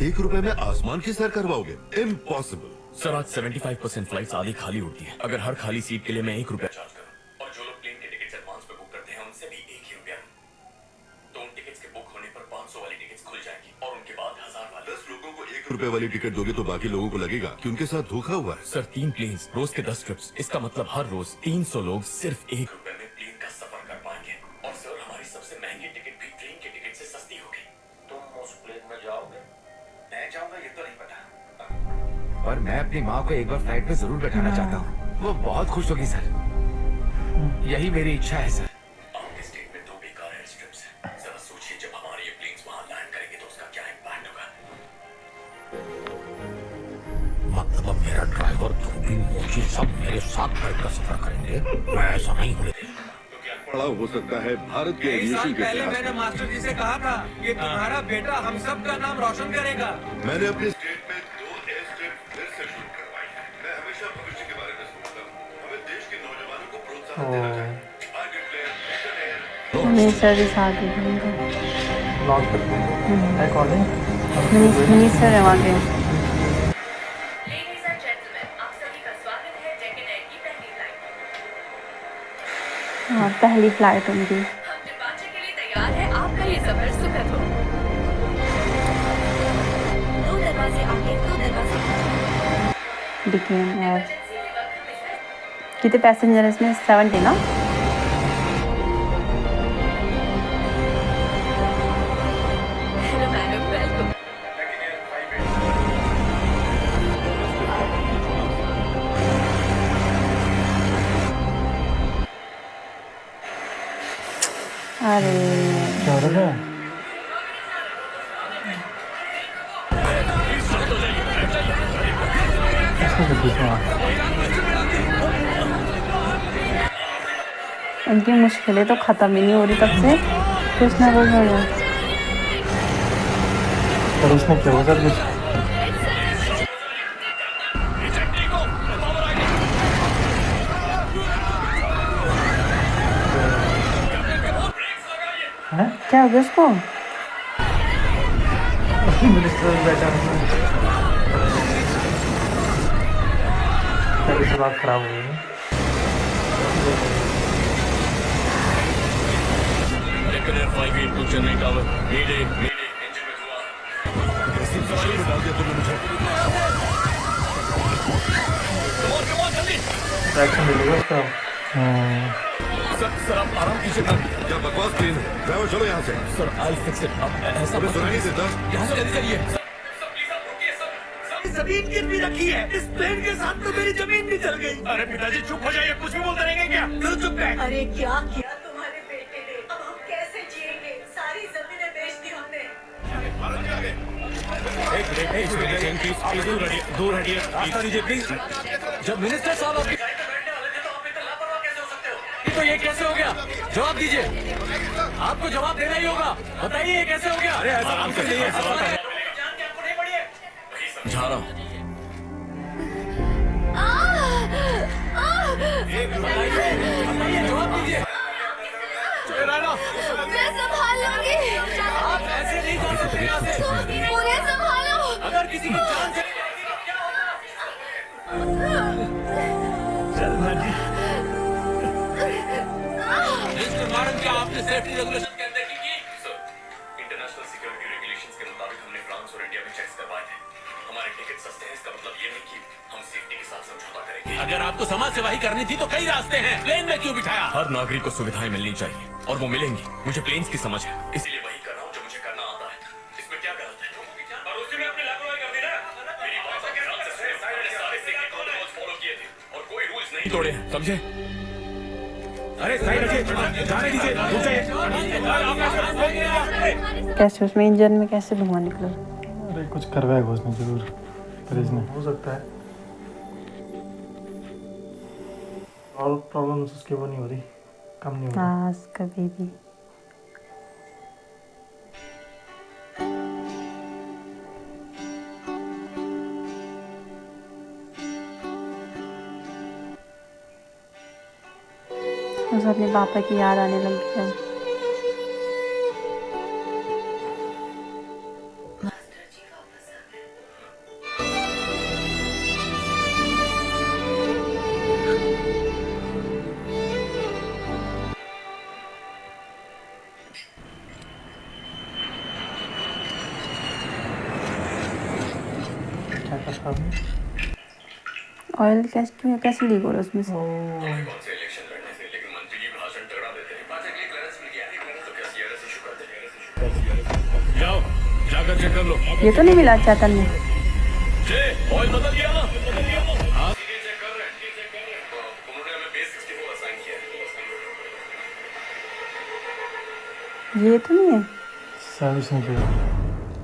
1 रुपए में आसमान की सैर करवाओगे? इम्पॉसिबल। सर आज 75% फ्लाइट्स आधी खाली उड़ती है। अगर हर खाली सीट के लिए मैं 1 रुपया चार्ज करूं और जो लोग प्लेन के टिकट्स एडवांस पे बुक करते हैं उनसे भी 1 ही रुपया, तो उन टिकट्स के बुक होने पर 500 वाली टिकट्स खुल जाएगी और उनके बाद 1000 वाली। 10 लोगों को 1 रुपए वाली टिकट दोगे तो बाकी लोगों को लगेगा कि उनके साथ धोखा हुआ है। सर 3 प्लेन्स, रोज के 10 ट्रिप्स, इसका मतलब हर रोज 300 लोग सिर्फ 1 रुपए में प्लेन का सफर कर पाएंगे। और सर हमारी सबसे महंगी टिकट भी ट्रेन के टिकट से सस्ती होगी। तुम उस प्लेन में जाओगे? मैं जाऊंगा ये तो नहीं पता, पर मैं अपनी माँ को एक बार फ्लाइट पे जरूर बैठाना चाहता हूँ। वो बहुत खुश होगी सर। यही मेरी इच्छा है सर। आपके स्टेट में 2 बेकार एयर स्ट्रिप्स हैं। जरा सोचिए जब हमारे ये प्लेन्स वहां लैंड करेंगे तो उसका क्या इम्पैक्ट होगा। मतलब अब मेरा ड्राइवर धोबी मोची सब मेरे साथ फ्लाइट का सफर करेंगे? मैं ऐसा नहीं होने दूंगा। बड़ा हो सकता है भारत के कई साल एविएशन के पहले इतिहास मैंने में। मास्टर जी से कहा था कि तुम्हारा बेटा हम सब का नाम रोशन करेगा। मैंने अपने स्टेट में 2 एयर स्ट्रिप फिर से शुरू करवाई है। मैं हमेशा भविष्य के बारे में सोचता हूँ। हमें देश के नौजवानों को प्रोत्साहन देना चाहिए। I declare Mission Air minister भी साथ ही होंगे। लॉन्च करते हैं। है कौन है? मिनिस्टर है वहाँ के। Ladies and gentlemen, आप सभी का स्वागत है डेक्कन एयर की पहली फ्लाइट। हाँ पहली फ्लाइट उनकी। हम डिपार्चर के लिए तैयार हैं। आपका ये सफर सुखद हो। 2 दरवाजे आगे, 2 दरवाजे पीछे। डिकेन एयर। इमरजेंसी के वक्त बिजनेस कितने पैसेंजर इसमें? 70 ना? Hello madam, welcome. अरे क्या हो रहा है? इसमें तो बीच में इनकी मुश्किलें तो ख़त्म ही नहीं हो रही तब से। कुछ ना कुछ हो रहा है। और इसमें क्या होगा सर? कुछ है? क्या हो गया उसको? मिनिस्टर बैठा है। सर बात खराब हो गई है। डेक्कन एयर 582 चेन्नई टावर, नीडे इंजन में धुआं। सवारी में डाल दिया तुमने मुझे। कम ऑन जल्दी। एक्शन ले लीजिए उसका। सर आप आराम कीजिए ना। क्या बकवास प्लेन है? ड्राइवर चलो यहाँ से। Sir I fix it. अब ऐसा तुम्हें मत सुनाई करिए। नहीं देता? यहाँ से जल्दी करिए। जमीन गिरवी रखी है। इस प्लेन के साथ तो मेरी जमीन भी चल गई। अरे पिताजी चुप हो जाइए, कुछ भी बोलते रहेंगे क्या? तो चुप है। अरे क्या किया तुम्हारे बेटे ने? अब हम कैसे जिएंगे? सारी जमीनें बेच दी हमने। दूर हटिए, रास्ता दीजिए प्लीज। जब मिनिस्टर साहब आपकी फ्लाइट में बैठने वाले थे तो आप इतने लापरवाह कैसे हो सकते हो? तो ये कैसे हो गया? जवाब दीजिए। आपको जवाब देना ही होगा। बताइए ये कैसे हो गया? अरे ऐसा आराम से जाइए। जान के आपको नहीं पड़ी है? समझा रहा हूँ। बताइए जवाब दीजिए। मैं संभाल लूंगी। आप ऐसे नहीं जा सकते यहाँ से। मुझे संभालो। अगर किसी की जान चली जाएगी तो क्या होगा? मिस्टर मैडम, क्या आपने सेफ्टी रेगुलेशन के अंदर की? सर, इंटरनेशनल सिक्योरिटी रेगुलेशंस के मुताबिक हमने फ्रांस और इंडिया में चेक्स करवाए थे। हमारे टिकट सस्ते हैं, इसका मतलब ये नहीं कि हम सेफ्टी के साथ समझौता करेंगे। अगर आपको समाज सेवा ही करनी थी तो कई रास्ते हैं। प्लेन में क्यों बिठाया? हर नागरिक को सुविधाएं मिलनी चाहिए और वो मिलेंगी। मुझे प्लेन्स की समझ है, इसलिए वही कर रहा हूँ जो मुझे करना आता है। इसमें क्या गलत है? और उसी में अपनी लापरवाही कर दी ना? मेरी बात का ध्यान से सुनो। मैंने सारे सेफ्टी प्रोटोकॉल फॉलो किए थे और कोई रूल्स नहीं तोड़े हैं, समझे? अरे साइड हटिए, जाने दीजिए। कैसे उसमें इंजन में कैसे धुआं निकला? अरे कुछ करवाएगा उसने जरूर। फ्रिज में हो सकता है। और प्रॉब्लम्स उसकी वो नहीं हो रही, कम नहीं हो रही। बस कभी भी। उसे अपने पापा की याद आने लगी है। मास्टर जी वापस आ अच्छा ऑयल कैसे लीक हो रहा है उसमें से? कौन से इलेक्शन लड़ने से, लेकिन मंत्री जी भाषण तगड़ा देते हैं। बात है कि क्लियरेंस मिल गया है तो क्या सीआरएस इशू करते हैं। जाओ जाकर चेक कर लो। ये तो नहीं मिला चेतन ने। ऑयल बदल दिया ना? हाँ चेक कर रहे हैं। उन्होंने हमें बेस 64 असाइन किया है। ये तो नहीं है। सर्विस नहीं किया।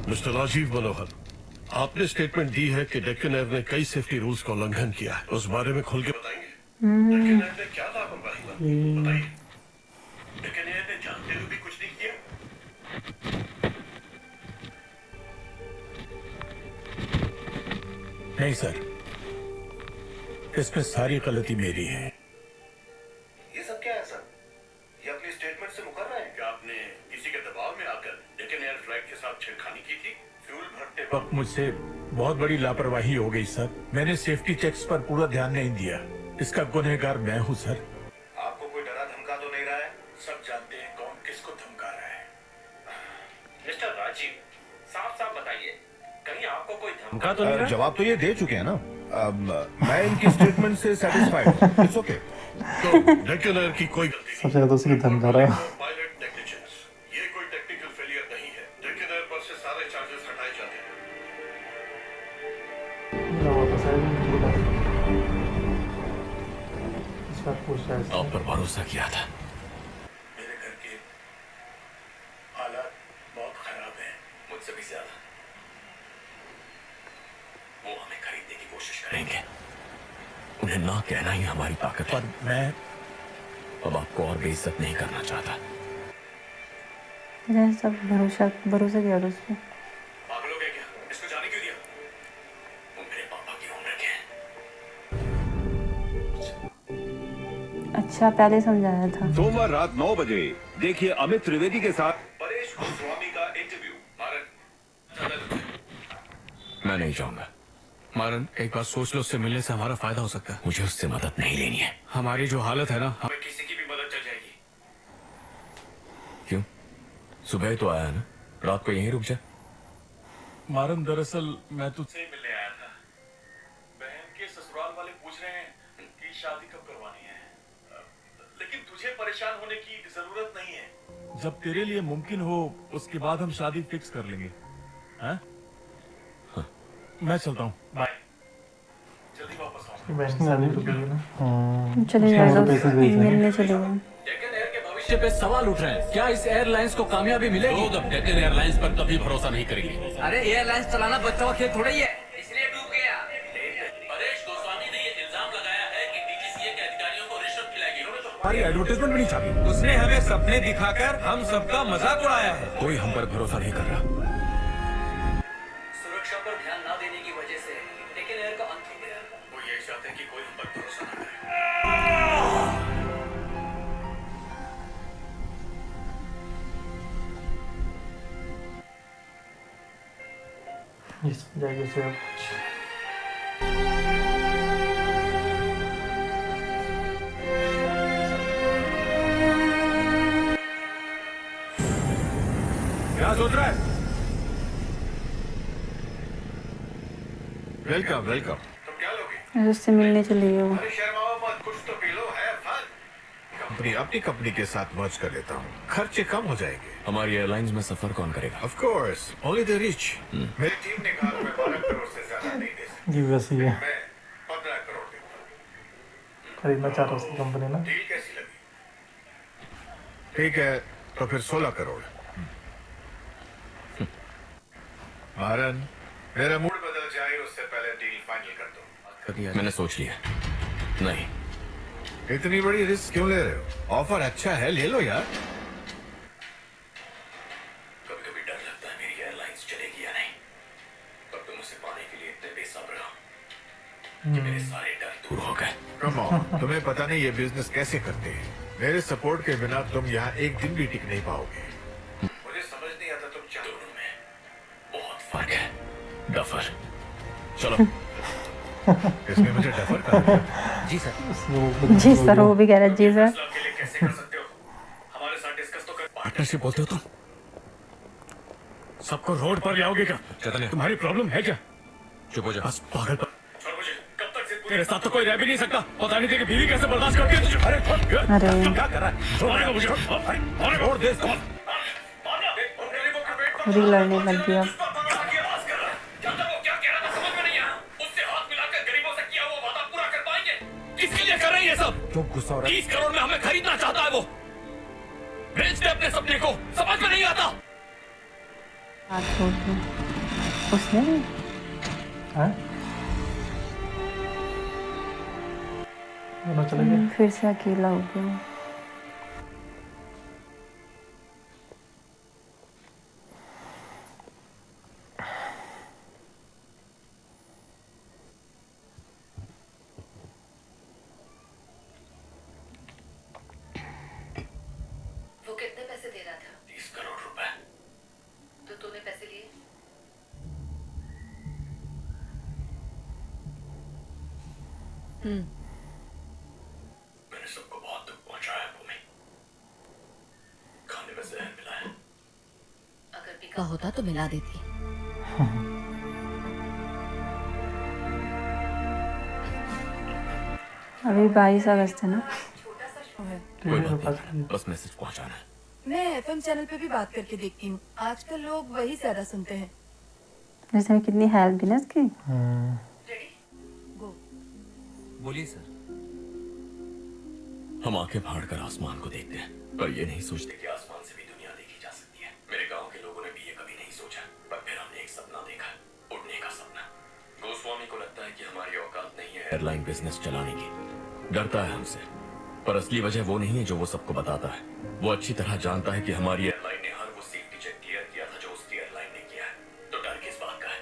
मिस्टर राजीव मनोहर, आपने स्टेटमेंट दी है कि डेक्कन एयर ने कई सेफ्टी रूल्स का उल्लंघन किया है। उस बारे में खुल के बताएंगे? डेक्कन एयर ने क्या लापरवाही बरती? ये बताइए। डेक्कन एयर ने जानते हुए भी कुछ नहीं किया। नहीं सर, इसमें सारी गलती मेरी है। ये सब क्या है सर? ये अपनी स्टेटमेंट से मुकर रहे हैं? क्या आपने किसी के दबाव में आकर डेक्कन एयर फ्लाइट के साथ छेड़खानी की थी? फ्यूल भरते वक्त मुझसे बहुत बड़ी लापरवाही हो गई सर। मैंने सेफ्टी चेक्स पर पूरा ध्यान नहीं दिया। इसका गुनहगार मैं हूँ सर। आपको कोई डरा धमका तो नहीं रहा है? सब जानते हैं कौन किसको धमका रहा है। मिस्टर राजीव, साफ साफ बताइए, कहीं आपको कोई धमका तो नहीं रहा? जवाब तो ये दे चुके हैं ना। मैं इनकी स्टेटमेंट से सेटिस्फाइड हूँ। It's okay. तो डेक्कन एयर की कोई गलती सबसे ज्यादा उसी की धमका रहा है। पायलट नेग्लिजेंस, ये कोई टेक्निकल फेलियर नहीं है। डेक्कन एयर पर से सारे चार्जेस हटाए जाते हैं। क्या हुआ था शायद इनको था। इस बार पूछ रहा है। आप पर भरोसा किया था। मेरे घर के हालात बहुत खराब हैं, मुझसे भी ज्यादा। वो हमें खरीदने की कोशिश करेंगे। उन्हें ना कहना ही हमारी ताकत है। पर मैं अब आपको और बेइज्जत नहीं करना चाहता। मुझे सब भरोसा किया था उस पर। पागल हो गए क्या? इसको जाने क्यों दिया? वो मेरे पापा की उम्र के हैं। अच्छा पहले समझाया था। सोमवार रात 9 बजे देखिए अमित त्रिवेदी के साथ परेश गोस्वामी का इंटरव्यू। मैं नहीं चाहूंगा। मारन, एक बार सोच लो, उससे मिलने से हमारा फायदा हो सकता है। मुझे उससे मदद नहीं लेनी है। हमारी जो हालत है ना, हमें किसी की भी मदद चल जाएगी। क्यों? सुबह तो आया ना, रात को यहीं रुक जा। मारन, दरअसल मैं तुझसे से मिलने आया था। बहन के ससुराल वाले पूछ रहे हैं कि शादी कब करवानी है, लेकिन तुझे परेशान होने की जरूरत नहीं है। जब तेरे लिए मुमकिन हो उसके बाद हम शादी फिक्स कर लेंगे। हाँ? मैं चलता हूँ। बाय, जल्दी वापस आऊंगा। बहन की शादी तो की है ना। चले जाएगा, मिलने चले जाए। डेक्कन एयर के भविष्य पे सवाल उठ रहे हैं। क्या इस एयरलाइंस को कामयाबी मिलेगी? लोग अब डेक्कन एयरलाइंस पर कभी भरोसा नहीं करेंगे। अरे एयरलाइंस चलाना बच्चों का खेल थोड़ा ही है। इसलिए डूब गया। परेश गोस्वामी ने ये इल्जाम लगाया है कि डीजीसीए के अधिकारियों को रिश्वत खिलाई गई। हमारी एडवर्टाइजमेंट भी नहीं छापी। उसने हमें सपने दिखाकर हम सबका मजाक उड़ाया है। कोई हम पर भरोसा नहीं कर रहा। सुरक्षा पर ध्यान न देने की वजह से डेक्कन एयर का अंत हो गया। वो ये चाहते हैं कि कोई हम पर भरोसा न करे। इस जाएगी से अब कुछ क्या सोच रहा है? Welcome welcome. तुम क्या लोगे? उससे मिलने चले गए वो। अरे शर्माओ मत, कुछ तो पी लो, है फन। अपनी कंपनी के साथ मर्ज कर लेता हूँ, खर्चे कम हो जाएंगे। हमारी एयरलाइंस में सफर कौन करेगा? Of course only the rich. मेरी टीम ने कहा मैं 12 करोड़ से ज्यादा नहीं दे सकती। जी वैसे ही है। मैं 15 करोड़ दूंगा। खरीदना चाह रहा हूँ उसकी कंपनी ना। डील कैसी लगी? ठीक है, तो फिर 16 करोड़। मारन, मेरा मूड मूड बदल जाए उससे पहले डील फाइनल कर दो। मैंने सोच लिया। नहीं, इतनी बड़ी रिस्क क्यों ले रहे हो? ऑफर अच्छा है, ले लो यार। कभी कभी डर लगता है मेरी एयरलाइंस चलेगी या नहीं। पर तुम उसे पाने के लिए इतने बेसब्र हो कि मेरे सारे डर दूर हो गए। कम ऑन, तुम्हें पता नहीं ये बिजनेस कैसे करते हैं। मेरे सपोर्ट के बिना तुम यहाँ एक दिन भी टिक नहीं पाओगे। मुझे समझ नहीं आता तुम चाहो। दोनों में बहुत फर्क है। डफर, चलो। इसमें मुझे डफर कहा। जी सर। जी सर, वो भी कह रहा है जी सर। के लिए कैसे कर सकते हो? हमारे साथ डिस्कस तो कर। पार्टनरशिप बोलते हो तुम? सबको रोड पर ले आओगे क्या? चैतन्य, तुम्हारी प्रॉब्लम है क्या? चुप हो जा। बस पागल पर छोड़ मुझे, कब तक जिद तेरे साथ तो कोई रह भी नहीं सकता। पता नहीं तेरी बीवी कैसे बर्दाश्त करती है तुझे। अरे अरे क्या कर रहा है? छोड़ मुझे। छोड़ दे इसको। खुद ही लड़ने लग गया। किसके लिए कर रहे हैं ये सब? क्यों गुस्सा हो रहा है? 30 करोड़ में हमें खरीदना चाहता है वो। बेच दे अपने सपने को, समझ में नहीं आता। हाथ छोड़ दो। उसने हैं? दोनों चले गए। फिर से अकेला हो गया। वो कितने पैसे दे रहा था? 30 करोड़ रुपए। तो तूने पैसे लिए? मैंने सबको बहुत दुख पहुंचाया भूमि। खाने में जहर मिलाया। अगर बिका होता तो मिला देती। अभी 22 अगस्त है ना। टीवी के पास बस मैसेज पहुंचाना है। मैं एफएम चैनल पे भी बात करके देखती हूँ। आजकल लोग वही ज्यादा सुनते हैं। इसमें कितनी हेल्प भी ना इसकी। बोलिए सर। हम आंखें फाड़ कर आसमान को देखते हैं, पर ये नहीं सोचते कि आसमान से भी दुनिया देखी जा सकती है। मेरे गांव के लोगों ने भी ये कभी नहीं सोचा, पर फिर हमने एक सपना देखा, उड़ने का सपना। गोस्वामी को लगता है कि हमारी औकात नहीं है एयरलाइन बिजनेस चलाने की। डरता है हमसे, पर असली वजह वो नहीं है जो वो सबको बताता है। वो अच्छी तरह जानता है कि हमारी एयरलाइन ने हर वो सेफ्टी चेक क्लियर किया था जो उसकी एयरलाइन ने किया है। तो डर किस बात का है?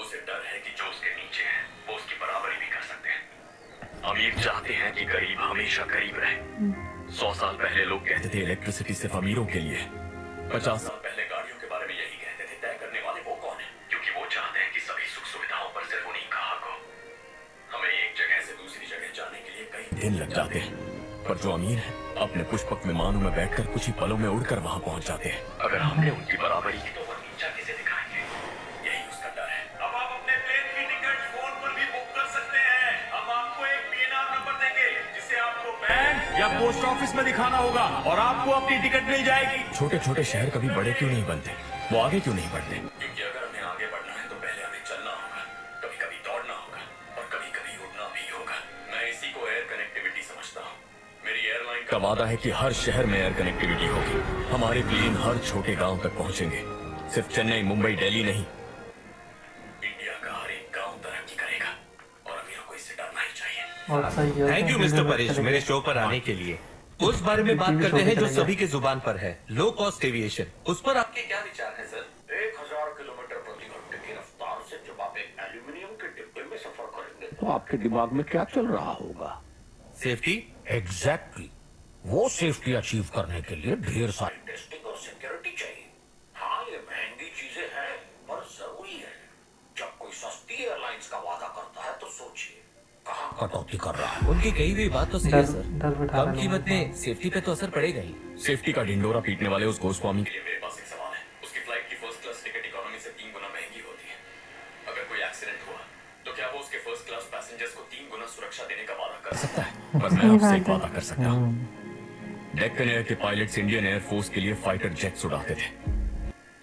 उसे डर है कि जो उसके नीचे है वो उसकी बराबरी भी कर सकते हैं। अमीर चाहते हैं कि गरीब हमेशा गरीब रहे। 100 साल पहले लोग कहते थे इलेक्ट्रिसिटी सिर्फ अमीरों के लिए। 50 साल पहले गाड़ियों के बारे में यही कहते थे। तय करने वाले वो कौन है? क्योंकि वो चाहते हैं कि सभी सुख सुविधाओं पर सिर्फ उन्हीं का हक हो। हमें एक जगह से दूसरी जगह जाने के लिए कई दिन लग जाते हैं, पर जो अमीर है अपने पुष्पक विमानों में बैठकर कुछ ही पलों में उड़कर वहां पहुंच जाते हैं। अगर हमने उनकी बराबरी की तो वो नीचा कैसे दिखाएंगे? यही उसका डर है। अब आप अपने प्लेन की टिकट फोन पर भी बुक कर सकते हैं। हम आपको एक पीएनआर नंबर देंगे जिसे आपको बैंक या पोस्ट ऑफिस में दिखाना होगा और आपको अपनी टिकट मिल जाएगी। छोटे छोटे शहर कभी बड़े क्यों नहीं बनते? वो आगे क्यों नहीं बढ़ते? क्योंकि अगर हमें आगे बढ़ना है तो पहले हमें चलना होगा, कभी कभी दौड़ना होगा और कभी कभी उड़ना भी होगा। मैं इसी को एयर कनेक्टिविटी समझता हूँ। मेरी एयरलाइन का वादा है कि हर शहर में एयर कनेक्टिविटी होगी। हमारे प्लेन हर छोटे गांव तक पहुंचेंगे, सिर्फ चेन्नई, मुंबई, दिल्ली नहीं। इंडिया का हर एक गांव तरक्की करेगा और अमीरों को इससे डरना ही चाहिए। और सही है। थैंक यू मिस्टर परेश मेरे शो पर आने के लिए। उस बारे में बात करते हैं जो सभी के जुबान पर है, लो कॉस्ट एविएशन। उस पर आपके क्या विचार हैं सर? 1000 किलोमीटर प्रति घंटे की रफ्तार से जब आप एक एल्यूमिनियम के डिब्बे में सफर करेंगे तो आपके दिमाग में क्या चल रहा होगा? सेफ्टी। एग्जैक्टली वो सेफ्टी अचीव करने के लिए ढेर सारी टेस्टिंग और सिक्योरिटी चाहिए। हाँ, ये महंगी चीजें हैं पर जरूरी है। जब कोई सस्ती एयरलाइंस का वादा करता है तो सोचिए कहाँ कटौती कर रहा है। उनकी कही हुई बात तो सही है सर। डर बिठा कम रहे कीमत में सेफ्टी पे तो असर पड़ेगा ही। सेफ्टी का ढिंडोरा पीटने वाले उस गोस्वामी के लिए मेरे पास एक सवाल है। उसकी फ्लाइट की फर्स्ट क्लास टिकट इकोनॉमी से 3 गुना महंगी होती है। अगर कोई एक्सीडेंट हुआ तो क्या वो उसके फर्स्ट क्लास पैसेंजर्स को 3 गुना सुरक्षा देने का वादा कर सकता है? पर मैं आपसे एक वादा कर सकता हूँ। डेक्कन एयर के पायलट्स इंडियन एयरफोर्स के लिए फाइटर जेट्स उड़ाते थे।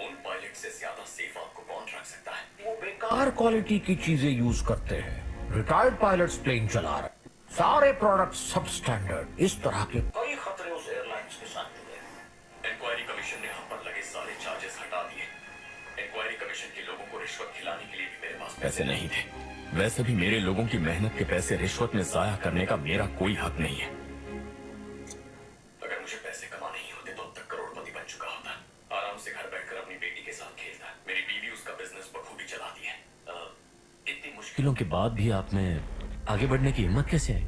उन पायलट से ज्यादा सेफ आपको कौन रख सकता है? वो बेकार हर क्वालिटी की चीजें यूज करते हैं। रिटायर्ड पायलट्स प्लेन चला रहे, सारे प्रोडक्ट सब स्टैंडर्ड। इस तरह के कई खतरे उस एयरलाइंस के साथ जुड़े हैं। इंक्वायरी कमीशन ने हम पर लगे सारे चार्जेस हटा दिए। इंक्वायरी कमीशन के लोगों को रिश्वत खिलाने के लिए भी मेरे पास पैसे नहीं थे। वैसे भी मेरे लोगों की मेहनत के पैसे रिश्वत में जाया करने का मेरा कोई हक नहीं है। अगर मुझे पैसे कमाने ही होते तो अब तक करोड़पति बन चुका होता। आराम से घर बैठकर अपनी बेटी के साथ खेलता। मेरी बीवी उसका बिजनेस बखूबी चलाती है। इतनी मुश्किलों के बाद भी आप में आगे बढ़ने की हिम्मत कैसे आई?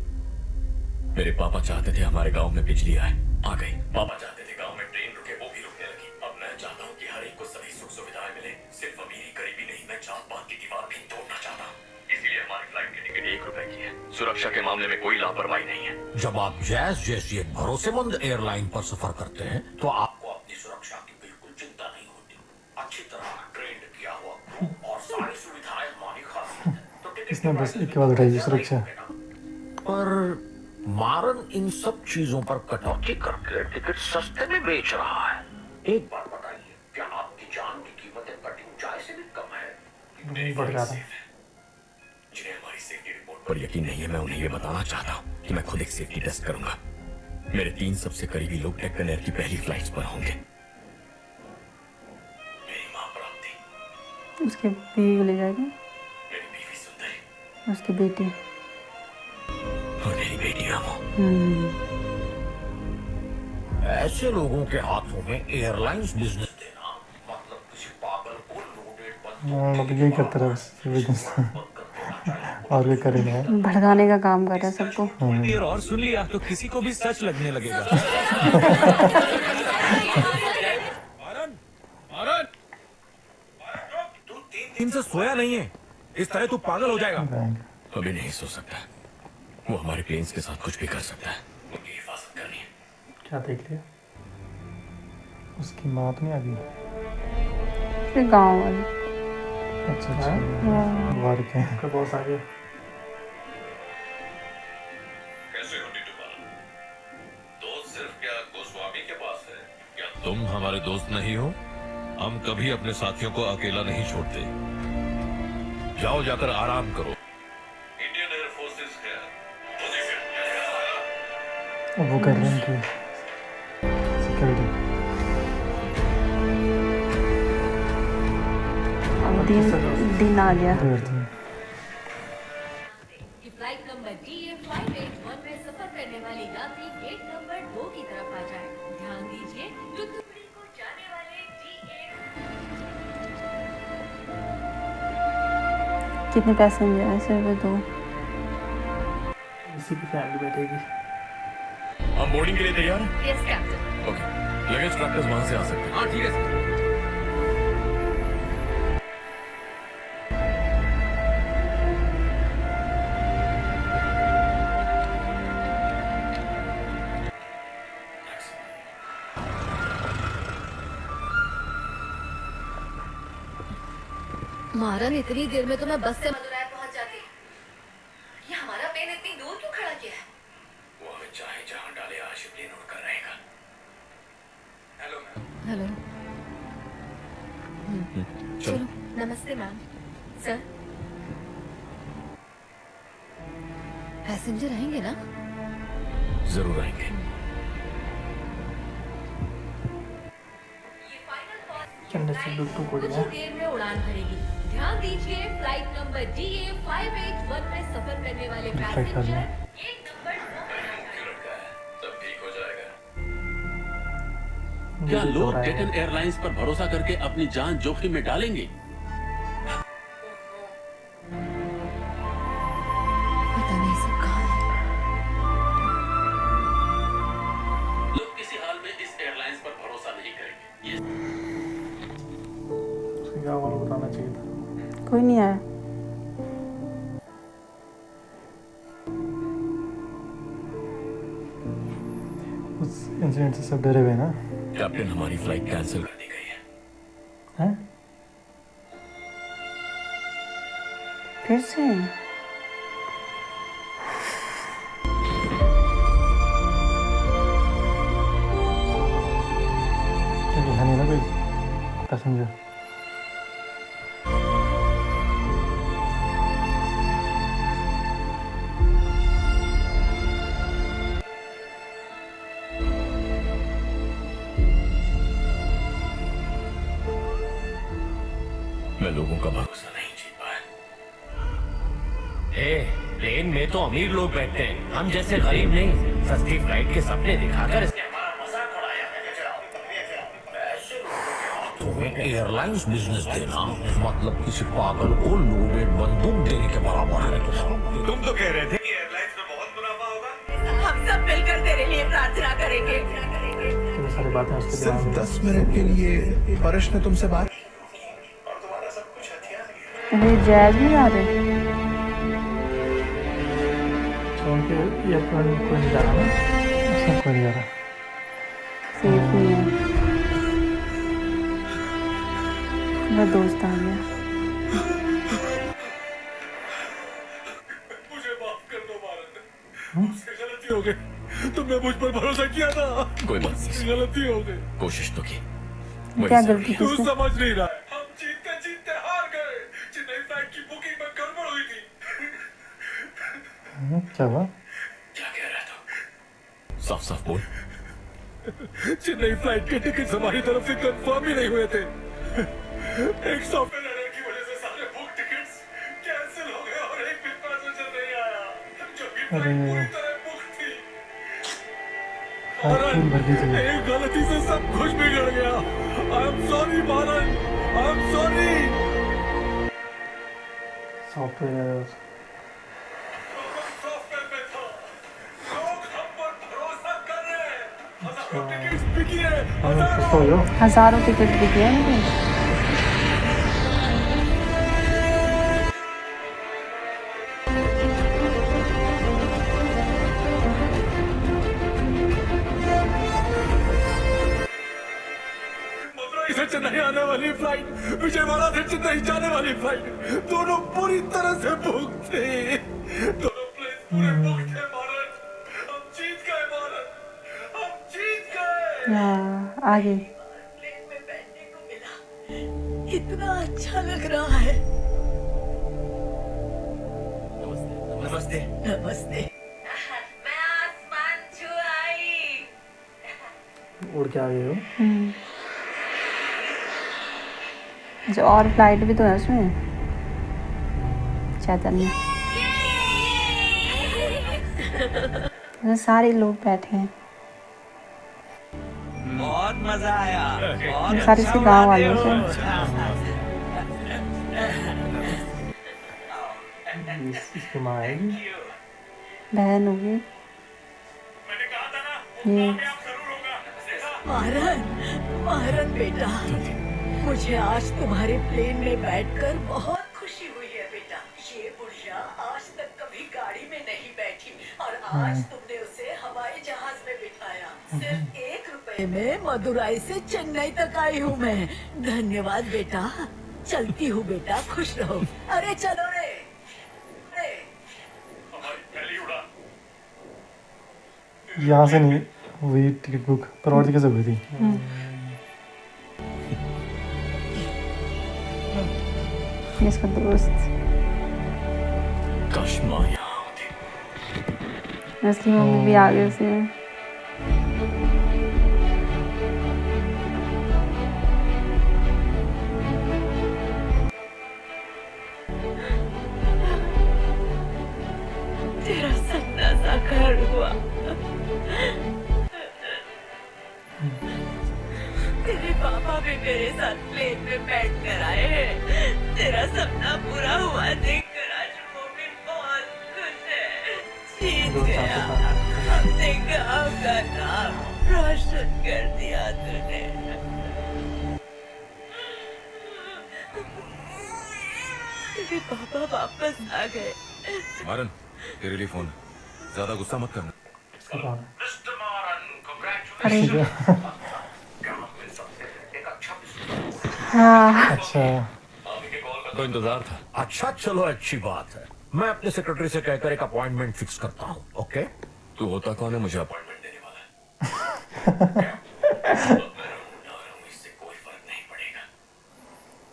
मेरे पापा चाहते थे हमारे गांव में बिजली आए, आ गई। पापा चाहते थे गांव में ट्रेन रुके, वो भी रुकने लगी। अब मैं चाहता हूं कि हर एक को सभी सुख सुविधाएं मिले। सिर्फ अमीरी गरीबी नहीं, मैं जात पात की दीवार भी तोड़ना चाहता हूं। इसलिए हमारी फ्लाइट की टिकट 1 रुपए की है। सुरक्षा के मामले में कोई लापरवाही नहीं है। जब आप जैज जैसी एक भरोसेमंद एयरलाइन पर सफर करते हैं तो आपको अपनी सुरक्षा की बिल्कुल चिंता नहीं होती। अच्छी तरह ट्रेंड किया हुआ और सारी सुविधाएं हमारी खासियत है। तो टिकट इसने बस एक बात उठाई सुरक्षा। पर मारन इन सब चीजों पर कटौती करके टिकट सस्ते में बेच रहा है। एक बात बताइए, क्या आपकी जान की कीमतें कटी ऊंचाई से भी कम है? बढ़ जाता है। जिन्हें हमारी सेफ्टी रिपोर्ट पर यकीन नहीं है, मैं उन्हें ये बताना चाहता हूँ कि मैं खुद एक सेफ्टी टेस्ट करूंगा। मेरे 3 सबसे करीबी लोग डेक्कन एयर की पहली फ्लाइट्स पर होंगे। मेरी मां प्राप्ति, उसके बीवी को ले जाएगा, मेरी बीवी सुंदरी उसकी बेटी और मेरी बेटी रामो। ऐसे लोगों के हाथों में एयरलाइंस बिजनेस देना मतलब किसी पागल को लोडेड मतलब यही करता रहा बस बिजनेस। और भी करेंगे। भड़काने का काम कर रहा है सबको। देर और सुन लिया तो किसी को भी सच लगने लगेगा। तू 3 दिन से सोया नहीं है, इस तरह तू पागल हो जाएगा। अभी नहीं सो सकता, वो हमारे प्लेन्स के साथ कुछ भी कर सकता है। उनकी हिफाजत करनी है। क्या देख लिया? उसकी माँ तो नहीं आ गई? फिर गाँव वाले। अच्छा बाहर के का बॉस आ गया। कैसे हो टीटू बाल? दोस्त सिर्फ क्या गोस्वामी के पास है? क्या तुम हमारे दोस्त नहीं हो? हम कभी अपने साथियों को अकेला नहीं छोड़ते। जाओ जाकर आराम करो। इंडियन एयर फोर्सेस है पोजीशन। अब वो कर रहे हैं कि सिक्योरिटी। दिन आ गया। फ्लाइट नंबर DA581 में सफर करने वाले यात्री गेट नंबर 2 की तरफ आ जाए। ध्यान दीजिए, टुकड़ी को जाने वाले कितने पैसेंजर हैं? सिर्फ 2। इसी की फैमिली बैठेगी। हम बोर्डिंग के लिए तैयार हैं? Yes captain. Okay, luggage tractors वहां से आ सकते हैं। हाँ ठीक है सर। मारन, इतनी देर में तो मैं बस से मदुरै पहुंच जाती। ये हमारा प्लेन इतनी दूर क्यों खड़ा किया है? वो हमें चाहे जहां डाले आज प्लेन उड़कर रहेगा। Hello ma'am. हेलो। चलो। नमस्ते मैम। सर, पैसेंजर आएंगे ना? जरूर आएंगे। ये फाइनल कॉल चंडे से डुक्कू को कुछ दिया। ही देर में उड़ान भरेगी। ध्यान दीजिए, फ्लाइट नंबर DA581 में सफर करने वाले पैसेंजर गेट नंबर 2 पर आ जाएं। लड़का है, सब ठीक हो जाएगा। क्या लोग डेक्कन एयरलाइंस पर भरोसा करके अपनी जान जोखिम में डालेंगे? पता नहीं सब कहाँ है। लोग किसी हाल में इस एयरलाइंस पर भरोसा नहीं करेंगे। ये गाँव वालों को बताना चाहिए था। कोई नहीं आया। उस इंसिडेंट से सब डरे हुए ना। कैप्टन, हमारी फ्लाइट कैंसिल कर दी गई है। हैं? फिर से है नहीं ना कोई पैसेंजर। मैं लोगों का भरोसा नहीं जीत पाया। प्लेन में तो अमीर लोग बैठते हैं, हम जैसे गरीब नहीं। सस्ती फ्लाइट के सपने दिखाकर हमारा मजाक उड़ाया है। ऐसे लोगों के हाथों तुम्हें एयरलाइंस बिजनेस देना मतलब किसी पागल को लोडेड बंदूक देने के बराबर है। तुम तो कह रहे थे कि एयरलाइंस में बहुत मुनाफा होगा। हम सब मिलकर तेरे लिए प्रार्थना करेंगे। इतनी सारी बातें उसके दिमाग में। 10 मिनट के लिए परेश ने तुमसे बात। और तुम्हारा सब कुछ हथियार है। अरे जैज भी आ रहे। तो उनके एयरपोर्ट में कोई नहीं जा रहा ना। उसमें कोई नहीं जा रहा। सेफ नहीं है। मेरा दोस्त आ गया। मुझे माफ कर दो भारत, मुझसे गलती हो गई। तुमने मुझ पर भरोसा किया था। कोई बात नहीं, गलती हो गई। कोशिश तो की। क्या गलती तू किसने? समझ नहीं रहा है। हम जीतते जीतते हार गए। चेन्नई फ्लाइट की बुकिंग में गड़बड़ हुई थी। क्या हुआ? क्या कह रहा था? साफ साफ बोल। चेन्नई फ्लाइट के टिकट हमारी तरफ से कंफर्म ही नहीं हुए थे। एक सॉफ्टवेयर एरर की वजह से सारे बुक टिकट्स कैंसिल हो गए और एक भी पैसेंजर नहीं आया, जबकि फ्लाइट पूरी तरह बुक थी। और एक गलती से सब कुछ बिगड़ गया। I am sorry Bharat, I am sorry. Software software में था, लोग हम पर भरोसा कर रहे हैं। हजारों टिकट्स बिकी है, हजारों। हजारों टिकट बिके हैं मेरे। मदुरई से चेन्नई आने वाली फ्लाइट, विजयवाड़ा से चेन्नई जाने वाली फ्लाइट, दोनों पूरी तरह से बुक थे। दोनों प्लेन पूरे बुक थे भारत। हम जीत गए भारत, हम जीत गए। आगे प्लेन में बैठने को मिला, इतना अच्छा लग रहा है। नमस्ते। नमस्ते। मैं आसमान छू आई। उड़ के आ गए हो? जो और फ्लाइट भी तो है उसमें, चैतन्य। तो सारे लोग बैठे हैं। बहुत मजा आया। ये सारे इसके गाँव वाले हैं। इसकी माँ आएगी, बहन होगी ये। महारन, महारन बेटा, मुझे आज तुम्हारे प्लेन में बैठकर बहुत खुशी हुई है बेटा। ये बुढ़िया आज तक कभी गाड़ी में नहीं बैठी और आज तुमने उसे हवाई जहाज में बिठाया। सिर्फ 1 रुपए में मदुरई से चेन्नई तक आई हूँ मैं। धन्यवाद बेटा। चलती हूँ बेटा, खुश रहो। अरे चलो रे। हमारी पहली उड़ान। यहाँ से नहीं हुई टिकट बुक, पर और कैसे हुई थी? इसका दोस्त, काश माँ यहाँ होती। उसकी मम्मी भी आ गई उसमें। तेरा सपना साकार हुआ। तेरे पापा भी मेरे साथ प्लेन में बैठ कर आए हैं। तेरा सपना पूरा हुआ देखकर आज वो भी बहुत खुश है। जीत गया, अपने गाँव का नाम रोशन कर दिया तूने। तेरे पापा वापस आ गए। मारन, तेरे लिए फोन। ज्यादा गुस्सा मत करना। अरे हाँ, अच्छा तो इंतजार था। अच्छा चलो, अच्छी बात है। मैं अपने सेक्रेटरी से कहकर एक अपॉइंटमेंट फिक्स करता हूँ। ओके? तू होता कौन है मुझे अपॉइंटमेंट देने वाला? इससे कोई फर्क नहीं पड़ेगा।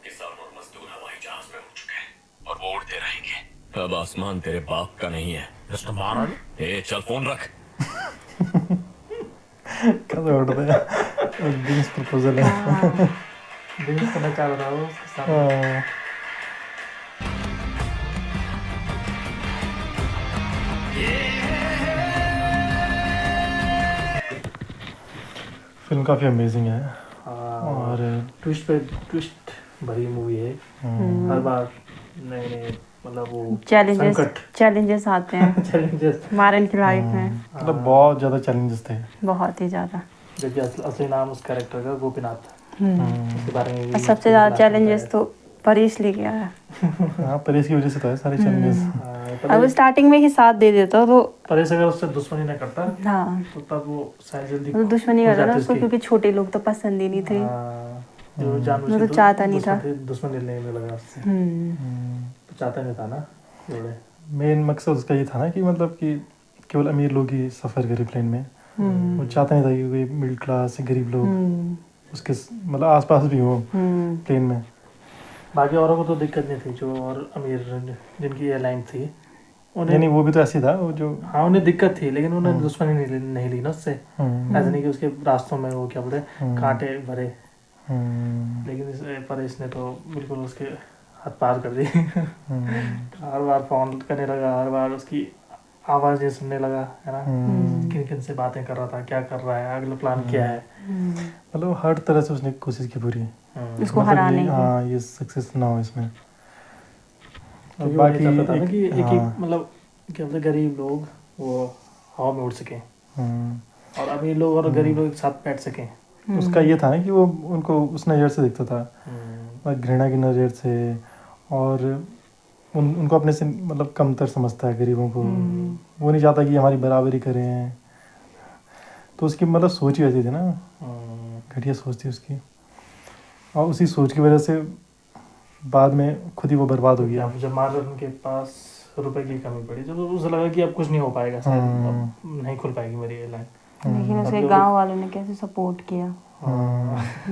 किसान और मजदूर हवाई जहाज में उड़ चुके हैं और वो उड़ते रहेंगे। अब आसमान तेरे बाप का नहीं है। मिस्टर मारन, ए चल फोन रख। कैसे उड़ते हैं? बिजनेस प्रपोजल है। बिजनेस करना चाह रहा हूँ उसके साथ। फिल्म काफ़ी अमेजिंग है और ट्विस्ट पे ट्विस्ट भरी मूवी है। हर बार नए नए मतलब वो चैलेंजेस आते हैं चैलेंजेस मारन की लाइफ में। मतलब बहुत ज़्यादा चैलेंजेस थे, बहुत ही ज़्यादा। जबकि असली नाम उस कैरेक्टर का गोपीनाथ था। उसके बारे में भी सबसे ज़्यादा चैलेंजेस तो परेश लेके आया। हाँ, परेश की वजह से तो है सारे चैलेंजेस। अब स्टार्टिंग में ही साथ दे देता तो परेश अगर उससे दुश्मनी ना करता हाँ तो तब वो शायद जल्दी तो दुश्मनी करता था उसको, क्योंकि छोटे लोग तो पसंद ही नहीं थे। जो जानबूझ वो के तो चाहता नहीं था। दुश्मन लेने में लगा उससे, हम्म तो चाहता नहीं था ना जोड़े। मेन मकसद उसका ये था ना कि मतलब कि केवल अमीर लोग ही सफ़र करे प्लेन में। वो चाहता नहीं था कि कोई मिडिल क्लास गरीब लोग उसके मतलब आसपास भी हो प्लेन में। बाकी औरों को तो दिक्कत नहीं थी, जो और अमीर जिनकी एयरलाइन थी नहीं वो भी तो ऐसी था वो जो, हाँ उन्हें दिक्कत थी, लेकिन उन्हें दुश्मनी नहीं ली ना उससे। ऐसा नहीं कि उसके रास्तों में वो क्या बोलते कांटे भरे, लेकिन पर इसने तो बिल्कुल उसके हाथ पार कर दी। हर बार फोन करने लगा, हर बार उसकी आवाज़ें सुनने लगा, है ना, किन किन से बातें कर रहा था, क्या कर रहा है, अगला प्लान क्या है। मतलब हर तरह से उसने कोशिश की पूरी उसको हराने की। हाँ ये सक्सेस ना हो इसमें। और बाकी बाकी था ना कि एक मतलब क्या बोलते गरीब लोग वो हवा में उड़ सकें और अमीर लोग और गरीब लोग एक साथ बैठ सकें। उसका ये था ना कि वो उनको उस नज़र से देखता था, घृणा की नज़र से, और उनको अपने से मतलब कमतर समझता है गरीबों को। वो नहीं चाहता कि हमारी बराबरी करें, तो उसकी मतलब सोच ही ऐसी थी ना, घटिया सोच थी उसकी, और उसी सोच की वजह से बाद में खुद ही वो बर्बाद हो गया। जब मार्लन के पास रुपए की कमी पड़ी, जब उसे लगा कि अब कुछ नहीं हो पाएगा, शायद अब नहीं खुल पाएगी मेरी एयरलाइन, लेकिन उसके गांव वालों ने कैसे सपोर्ट किया,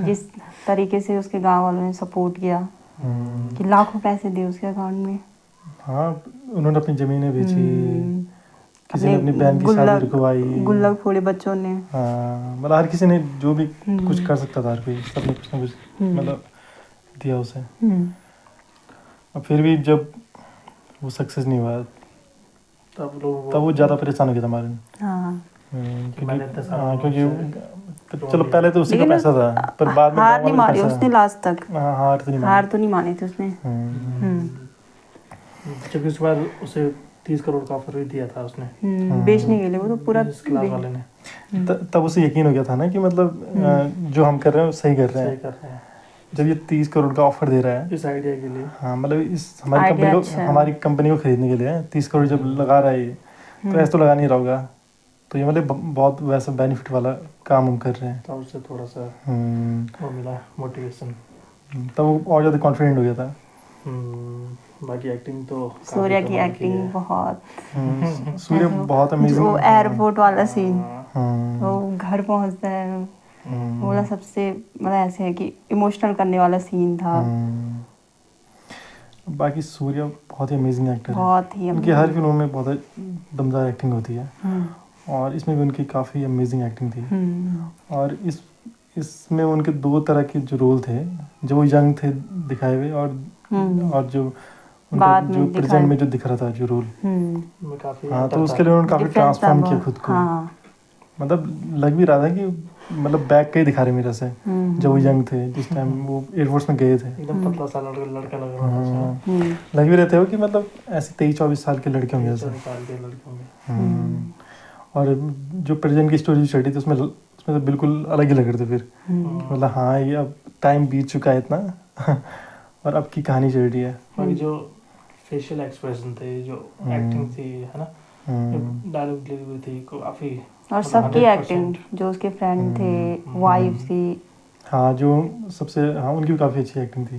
जिस तरीके से उसके गांव वालों ने सपोर्ट किया कि लाखों पैसे दिए उसके अकाउंट में। हाँ उन्होंने अपनी ज़मीनें बेची, किसी ने अपनी बहन की शादी रुकवाई, गुल्लक फोड़े बच्चों ने। हाँ मतलब हर किसी ने जो भी कुछ कर सकता था, हर कोई सबने कुछ ना कुछ मतलब दिया उसे। और फिर भी जब वो सक्सेस नहीं हुआ तब वो ज़्यादा परेशान हो गया था मारन। क्योंकि चलो पहले तो उसी का पैसा था, पर बाद में हार नहीं मारी उसने लास्ट तक। हार तो नहीं मानी थी उसने। जबकि उसके बाद उसे 30 करोड़ का ऑफर भी दिया था उसने बेचने के लिए, वो तो पूरा क्लास वाले ने। तब उसे यकीन हो गया था ना कि मतलब जो हम कर रहे हैं सही कर रहे हैं। जब ये 30 करोड़ का ऑफर दे रहा है इस आइडिया के लिए, हाँ मतलब इस हमारी कंपनी को खरीदने के लिए 30 करोड़ जब लगा रहा है ये, तो ऐसा तो लगा नहीं रहा होगा, तो ये मतलब बहुत वैसा बेनिफिट वाला काम हम कर रहे हैं। तब उससे थोड़ा सा वो मिला मोटिवेशन, तब वो और ज़्यादा कॉन्फिडेंट हो गया था। बाकी एक्टिंग तो सूर्या की एक्टिंग बहुत, सूर्या बहुत अमेजिंग। वो एयरपोर्ट वाला सीन, वो घर पहुंचता है, वो सबसे मतलब ऐसे है कि इमोशनल करने वाला सीन था। बाकी सूर्या बहुत ही अमेजिंग एक्टर है, बहुत ही उनकी हर फिल्मों में बहुत दमदार एक्टिंग होती है, और इसमें भी उनकी काफ़ी अमेजिंग एक्टिंग थी। और इसमें उनके दो तरह के जो रोल थे, जो वो यंग थे दिखाए हुए, और जो उनका जो प्रेजेंट में जो दिख रहा था जो रोल, हाँ तो उसके लिए उन्होंने काफ़ी ट्रांसफॉर्म किया खुद को। मतलब लग भी रहा था कि मतलब बैक का ही दिखा रहे मेरे से, जब वो यंग थे, जिस टाइम वो एयरफोर्स में गए थे, एकदम पतला सा लड़का लग रहा था। लग भी रहते हो कि मतलब ऐसे 23-24 साल के लड़के होंगे ऐसे। और जो प्रेजेंट की स्टोरी चढ़ी थी उसमें तो बिल्कुल अलग ही लग रहे थे फिर, मतलब हाँ ये अब टाइम बीत चुका है इतना और अब की कहानी चल रही है। बाकी जो फेशियल एक्सप्रेशन थे, जो एक्टिंग थी, है ना, डायलॉग डिलीवरी थी काफ़ी, और सबकी एक्टिंग, जो उसके फ्रेंड थे, वाइफ थी, हाँ जो सबसे, हाँ उनकी भी काफ़ी अच्छी एक्टिंग थी।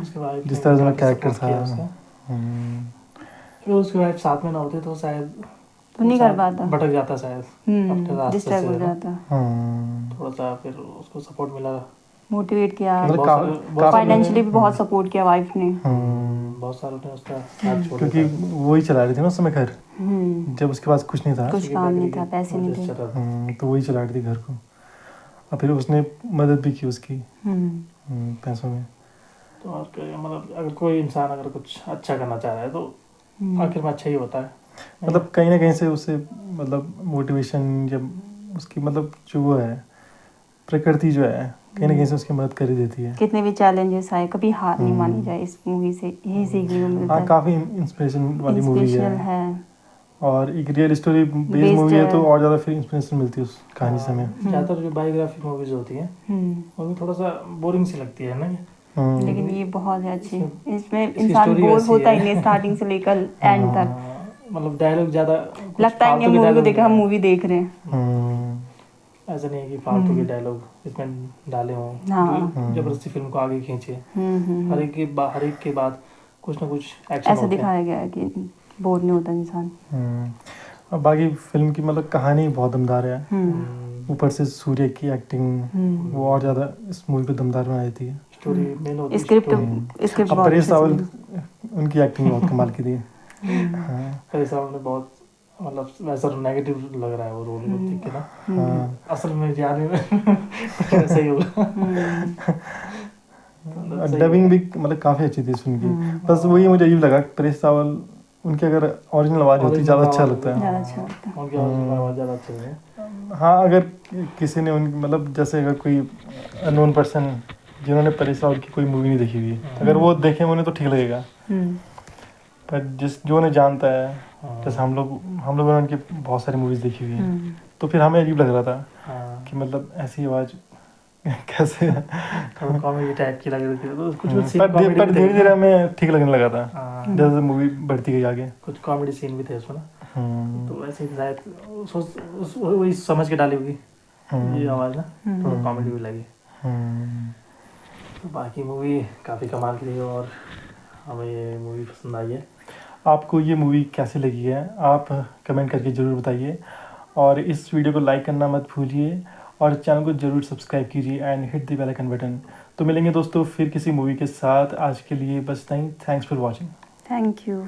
उसके बाद जिस तरह से कैरेक्टर था, फिर उसके वाइफ साथ में ना होते तो शायद तो नहीं कर पाता, भटक जाता शायद अपने रास्ते से, डिस्टर्ब हो जाता। थोड़ा सा फिर उसको सपोर्ट मिला, मोटिवेट किया, फाइनेंशियली भी बहुत सपोर्ट किया वाइफ ने। बहुत सालों ने उसका साथ छोड़ा, क्योंकि वो ही चला रही थी ना उस समय घर, जब उसके पास कुछ नहीं था, कुछ काम नहीं था, पैसे नहीं थे, तो वही चला रही थी घर को, और फिर उसने मदद भी की उसकी पैसों में। तो और मतलब अगर कोई इंसान अगर कुछ अच्छा करना चाह रहा है तो आखिर में अच्छा ही होता है। मतलब कहीं ना कहीं से उसे मतलब मोटिवेशन या उसकी मतलब जो वो है प्रकृति जो है कहीं ना कहीं से उसकी मदद कर ही देती है। कितने भी चैलेंजेस आए कभी हार नहीं मानी जाए, इस मूवी से यही सीखने को मिलता है। काफ़ी इंस्पिरेशन वाली मूवी है और एक रियल स्टोरी बेस्ड मूवी है, तो और ज़्यादा फिर इंस्पिरेशन मिलती है उस कहानी से हमें। ज़्यादातर जो बायोग्राफी मूवीज होती हैं वो भी थोड़ा सा बोरिंग सी लगती है ना, लेकिन ये बहुत है अच्छी, इसमें इंसान बोर होता ही नहीं स्टार्टिंग से लेकर एंड तक, मतलब डायलॉग ज़्यादा लगता है मूवी को देखा हम मूवी देख रहे हैं। ऐसा नहीं है कि फालतू के डायलॉग इसमें डाले हों जो जबरदस्ती फिल्म को आगे खींचे। हर एक के बाद कुछ ना कुछ एक्शन ऐसा दिखाया गया है कि बोर नहीं होता इंसान। और बाकी फिल्म की मतलब कहानी बहुत दमदार है। ऊपर से सूर्य की एक्टिंग वो और ज़्यादा इस मूवी को दमदार बना देती है। स्टोरी मेन होती है। स्क्रिप्ट परेश रावल उनकी एक्टिंग बहुत कमाल की थी। परेश रावल ने बहुत मतलब वैसा नेगेटिव लग रहा है वो रोल देख के ना। असल में जाने में ऐसा ही होगा। डबिंग भी मतलब काफ़ी अच्छी थी सुन की। बस वही मुझे अजीब लगा परेश रावल उनकी अगर ओरिजिनल आवाज़ होती ज़्यादा अच्छा लगता है। उनकी आवाज़ ज़्यादा अच्छी है। हाँ अगर किसी ने उन मतलब जैसे अगर कोई अननोन पर्सन जिन्होंने परेश रावल की कोई मूवी नहीं देखी हुई अगर वो देखें उन्हें तो ठीक लगेगा। पर जो उन्हें जानता है जैसे हम लोगों ने उनकी बहुत सारी मूवीज़ देखी हुई हैं तो फिर हमें अजीब लग रहा था कि मतलब ऐसी आवाज़ कैसे कॉमेडी टाइप की लग रही थी तो कुछ पर धीरे धीरे हमें ठीक लगने लगा था जैसे मूवी बढ़ती गई आगे। कुछ कॉमेडी सीन भी थे उसमें ना तो ऐसे ही शायद वही समझ के डाली होगी ये आवाज़ ना थोड़ा कॉमेडी भी लगी। तो बाकी मूवी काफ़ी कमाल की थी और हमें ये मूवी पसंद आई है। आपको ये मूवी कैसी लगी है आप कमेंट करके ज़रूर बताइए और इस वीडियो को लाइक करना मत भूलिए और चैनल को ज़रूर सब्सक्राइब कीजिए and hit the bell icon button. तो मिलेंगे दोस्तों फिर किसी मूवी के साथ। आज के लिए बस इतना ही। Thanks for watching. Thank you.